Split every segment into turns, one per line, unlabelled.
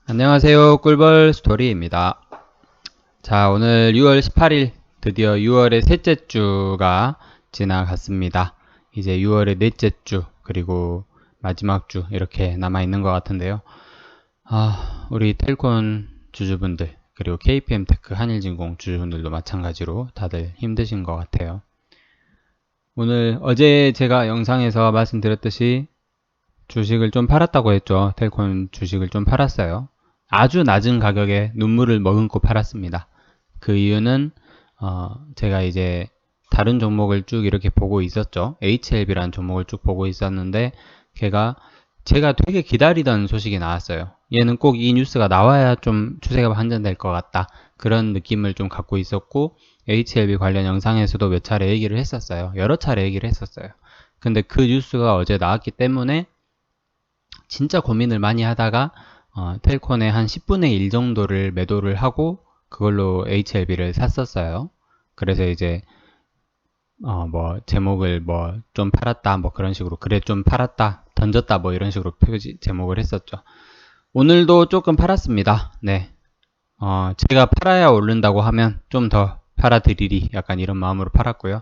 안녕하세요. 꿀벌 스토리입니다. 자, 오늘 6월 18일 드디어 6월의 셋째 주가 지나갔습니다. 이제 6월의 넷째 주 그리고 마지막 주 이렇게 남아있는 것 같은데요. 우리 텔콘 주주분들 그리고 KPM테크 한일진공 주주분들도 마찬가지로 다들 힘드신 것 같아요. 오늘 어제 제가 영상에서 말씀드렸듯이 주식을 좀 팔았다고 했죠. 텔콘 주식을 좀 팔았어요. 아주 낮은 가격에 눈물을 머금고 팔았습니다. 그 이유는 제가 이제 다른 종목을 쭉 이렇게 보고 있었죠. HLB라는 종목을 쭉 보고 있었는데 제가 되게 기다리던 소식이 나왔어요. 얘는 꼭 이 뉴스가 나와야 좀 추세가 반전될 것 같다. 그런 느낌을 좀 갖고 있었고 HLB 관련 영상에서도 몇 차례 얘기를 했었어요. 여러 차례 얘기를 했었어요. 근데 그 뉴스가 어제 나왔기 때문에 진짜 고민을 많이 하다가 텔콘의 한 10분의 1 정도를 매도를 하고 그걸로 HLB를 샀었어요. 그래서 이제 뭐 제목을 뭐 좀 팔았다 뭐 그런 식으로 그래 좀 팔았다 던졌다 뭐 이런 식으로 표지 제목을 했었죠. 오늘도 조금 팔았습니다. 네. 제가 팔아야 오른다고 하면 좀 더 팔아드리리 약간 이런 마음으로 팔았고요.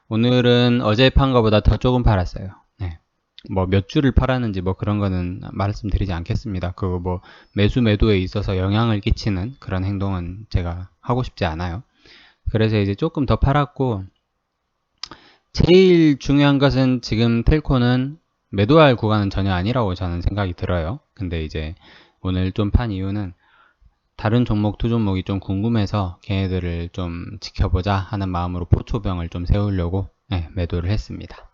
오늘은 어제 판 거보다 더 조금 팔았어요. 네. 뭐 몇 주를 팔았는지 뭐 그런 거는 말씀드리지 않겠습니다. 그거 뭐 매수매도에 있어서 영향을 끼치는 그런 행동은 제가 하고 싶지 않아요. 그래서 이제 조금 더 팔았고 제일 중요한 것은 지금 텔코는 매도할 구간은 전혀 아니라고 저는 생각이 들어요. 근데 이제 오늘 좀 판 이유는 다른 종목 두 종목이 좀 궁금해서 걔네들을 좀 지켜보자 하는 마음으로 포초병을 좀 세우려고 매도를 했습니다.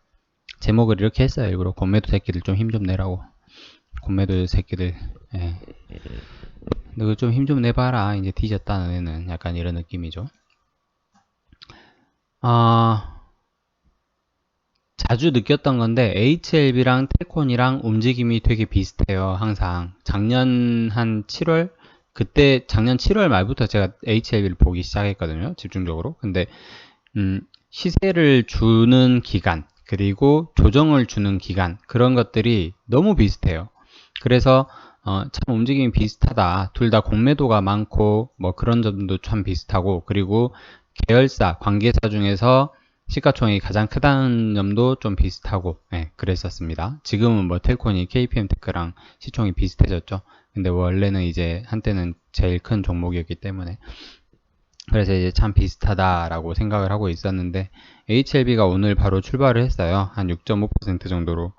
제목을 이렇게 했어요. 일부러 공매도 새끼들 좀 힘 좀 내라고. 공매도 새끼들 너 좀 힘 좀 내봐라. 이제 뒤졌다 너네는. 약간 이런 느낌이죠. 자주 느꼈던 건데 HLB랑 텔콘이랑 움직임이 되게 비슷해요. 항상 작년 한 7월 그때 작년 7월 말부터 제가 HLB를 보기 시작했거든요. 집중적으로. 근데 시세를 주는 기간 그리고 조정을 주는 기간 그런 것들이 너무 비슷해요. 그래서 참 움직임이 비슷하다. 둘 다 공매도가 많고 뭐 그런 점도 참 비슷하고 그리고 계열사 관계사 중에서 시가총액이 가장 크다는 점도 좀 비슷하고 그랬었습니다. 지금은 뭐 텔콘이 KPM테크랑 시총이 비슷해졌죠. 근데 원래는 이제 한때는 제일 큰 종목이었기 때문에 그래서 이제 참 비슷하다라고 생각을 하고 있었는데 HLB가 오늘 바로 출발을 했어요. 한 6.5% 정도로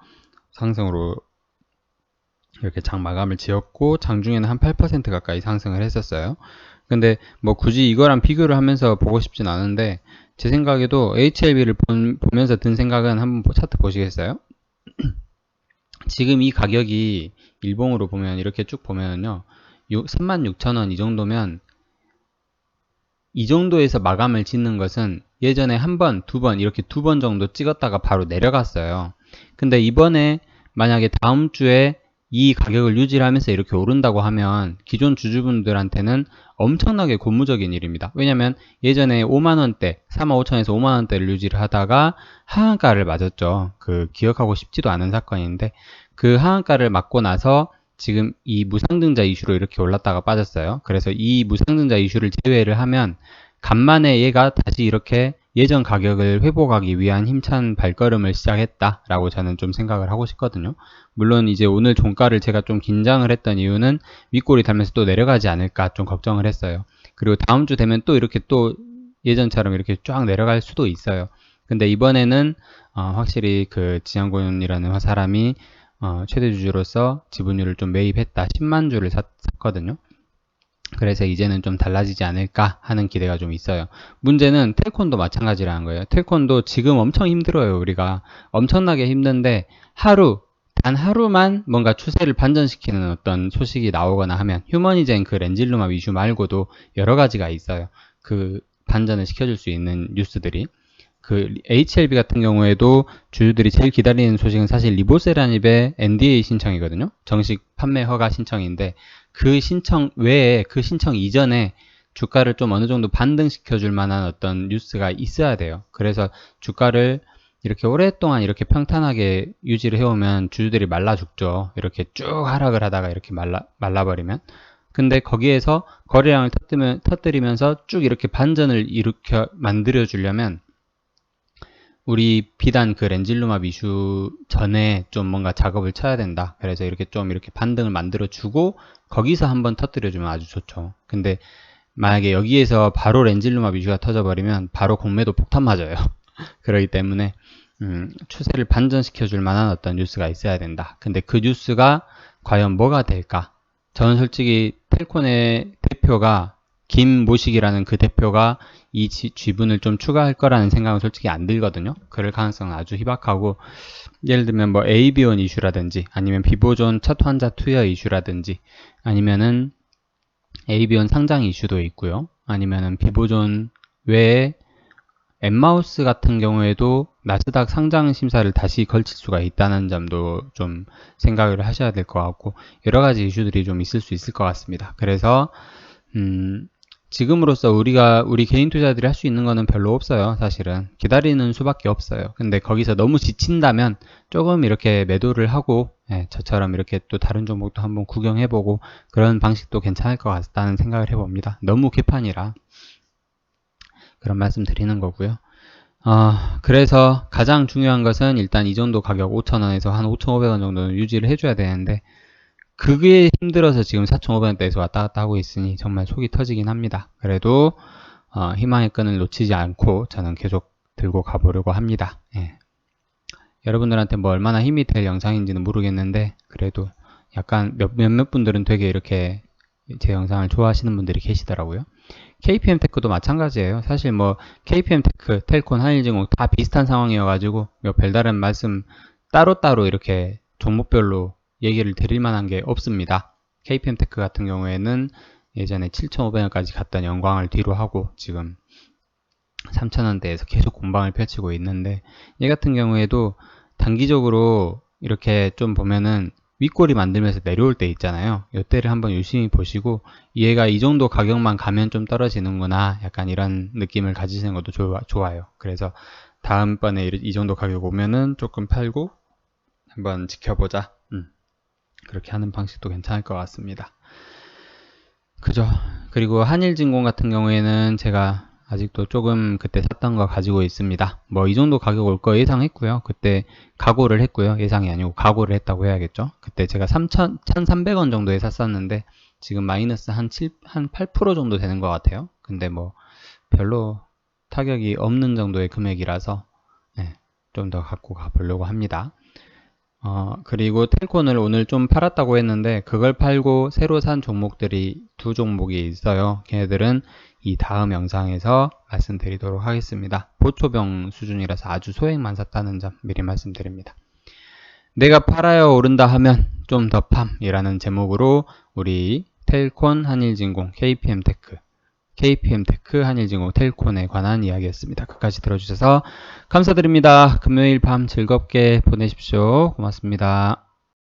상승으로 이렇게 장 마감을 지었고 장중에는 한 8% 가까이 상승을 했었어요. 근데 뭐 굳이 이거랑 비교를 하면서 보고 싶진 않은데 제 생각에도 HLB를 보면서 든 생각은 한번 차트 보시겠어요? 지금 이 가격이 일봉으로 보면 이렇게 쭉 보면요 36,000원 이 정도면 이 정도에서 마감을 짓는 것은 예전에 한 번, 두 번 이렇게 두 번 정도 찍었다가 바로 내려갔어요. 근데 이번에 만약에 다음 주에 이 가격을 유지를 하면서 이렇게 오른다고 하면 기존 주주분들한테는 엄청나게 고무적인 일입니다. 왜냐면 예전에 5만원대, 45,000에서 5만원대를 유지를 하다가 하한가를 맞았죠. 그 기억하고 싶지도 않은 사건인데 그 하한가를 맞고 나서 지금 이 무상증자 이슈로 이렇게 올랐다가 빠졌어요. 그래서 이 무상증자 이슈를 제외를 하면 간만에 얘가 다시 이렇게 예전 가격을 회복하기 위한 힘찬 발걸음을 시작했다라고 저는 좀 생각을 하고 싶거든요. 물론 이제 오늘 종가를 제가 좀 긴장을 했던 이유는 윗골이 달면서 또 내려가지 않을까 좀 걱정을 했어요. 그리고 다음 주 되면 또 이렇게 또 예전처럼 이렇게 쫙 내려갈 수도 있어요. 근데 이번에는 확실히 그 지양군이라는 사람이 최대 주주로서 지분율을 좀 매입했다. 10만 주를 샀거든요. 그래서 이제는 좀 달라지지 않을까 하는 기대가 좀 있어요. 문제는 텔콘도 마찬가지라는 거예요. 텔콘도 지금 엄청 힘들어요. 우리가 엄청나게 힘든데 단 하루만 뭔가 추세를 반전시키는 어떤 소식이 나오거나 하면 휴머니젠 그 렌질루맘 이슈 말고도 여러 가지가 있어요. 그 반전을 시켜줄 수 있는 뉴스들이. 그 HLB 같은 경우에도 주주들이 제일 기다리는 소식은 사실 리보세라닙의 NDA 신청이거든요. 정식 판매 허가 신청인데 그 신청 외에 그 신청 이전에 주가를 좀 어느 정도 반등시켜 줄 만한 어떤 뉴스가 있어야 돼요. 그래서 주가를 이렇게 오랫동안 이렇게 평탄하게 유지를 해오면 주주들이 말라 죽죠. 이렇게 쭉 하락을 하다가 이렇게 말라버리면. 근데 거기에서 거래량을 터뜨리면서 쭉 이렇게 반전을 일으켜 만들어 주려면 우리 비단 그 렌질루맙 이슈 전에 좀 뭔가 작업을 쳐야 된다. 그래서 이렇게 좀 이렇게 반등을 만들어 주고 거기서 한번 터뜨려 주면 아주 좋죠. 근데 만약에 여기에서 바로 렌질루맙 이슈가 터져버리면 바로 공매도 폭탄 맞아요. 그렇기 때문에 추세를 반전시켜 줄 만한 어떤 뉴스가 있어야 된다. 근데 그 뉴스가 과연 뭐가 될까? 저는 솔직히 텔콘의 대표가 김모식이라는 그 대표가 이 지분을 좀 추가할 거라는 생각은 솔직히 안 들거든요. 그럴 가능성은 아주 희박하고, 예를 들면 뭐 AB온 이슈라든지 아니면 비보존 첫 환자 투여 이슈라든지 아니면은 AB온 상장 이슈도 있고요. 아니면은 비보존 외에 엠마우스 같은 경우에도 나스닥 상장 심사를 다시 걸칠 수가 있다는 점도 좀 생각을 하셔야 될 것 같고, 여러 가지 이슈들이 좀 있을 수 있을 것 같습니다. 그래서 지금으로서 우리 개인 투자들이 할 수 있는 거는 별로 없어요. 사실은 기다리는 수밖에 없어요. 근데 거기서 너무 지친다면 조금 이렇게 매도를 하고, 저처럼 이렇게 또 다른 종목도 한번 구경해보고 그런 방식도 괜찮을 것 같다는 생각을 해봅니다. 너무 개판이라 그런 말씀 드리는 거고요. 그래서 가장 중요한 것은 일단 이 정도 가격 5,000원에서 한 5,500원 정도는 유지를 해줘야 되는데, 그게 힘들어서 지금 4,500원대에서 왔다 갔다 하고 있으니 정말 속이 터지긴 합니다. 그래도 희망의 끈을 놓치지 않고 저는 계속 들고 가보려고 합니다. 여러분들한테 뭐 얼마나 힘이 될 영상인지는 모르겠는데, 그래도 약간 몇몇 분들은 되게 이렇게 제 영상을 좋아하시는 분들이 계시더라고요. KPM 테크도 마찬가지예요. 사실 뭐 KPM 테크, 텔콘, 한일진공 다 비슷한 상황이어가지고 뭐 별다른 말씀 따로따로 이렇게 종목별로 얘기를 드릴 만한 게 없습니다. KPM 테크 같은 경우에는 예전에 7,500원까지 갔던 영광을 뒤로 하고 지금 3,000원대에서 계속 공방을 펼치고 있는데, 얘 같은 경우에도 단기적으로 이렇게 좀 보면은 윗꼬리 만들면서 내려올 때 있잖아요. 이때를 한번 유심히 보시고 얘가 이 정도 가격만 가면 좀 떨어지는구나, 약간 이런 느낌을 가지시는 것도 좋아요. 그래서 다음번에 이 정도 가격 오면은 조금 팔고 한번 지켜보자, 그렇게 하는 방식도 괜찮을 것 같습니다. 그죠? 그리고 한일진공 같은 경우에는 제가 아직도 조금 그때 샀던 거 가지고 있습니다. 뭐 이 정도 가격 올 거 예상했고요. 그때 각오를 했고요. 예상이 아니고 각오를 했다고 해야겠죠. 그때 제가 1,300원 정도에 샀었는데 지금 마이너스 한 8% 정도 되는 것 같아요. 근데 뭐 별로 타격이 없는 정도의 금액이라서 좀 더 갖고 가보려고 합니다. 그리고 텔콘을 오늘 좀 팔았다고 했는데 그걸 팔고 새로 산 종목들이 두 종목이 있어요. 걔네들은 이 다음 영상에서 말씀드리도록 하겠습니다. 보초병 수준이라서 아주 소액만 샀다는 점 미리 말씀드립니다. 내가 팔아요 오른다 하면 좀 더 팜이라는 제목으로 우리 텔콘, 한일진공, KPM 테크, 한일진공, 텔콘에 관한 이야기였습니다. 끝까지 들어주셔서 감사드립니다. 금요일 밤 즐겁게 보내십시오. 고맙습니다.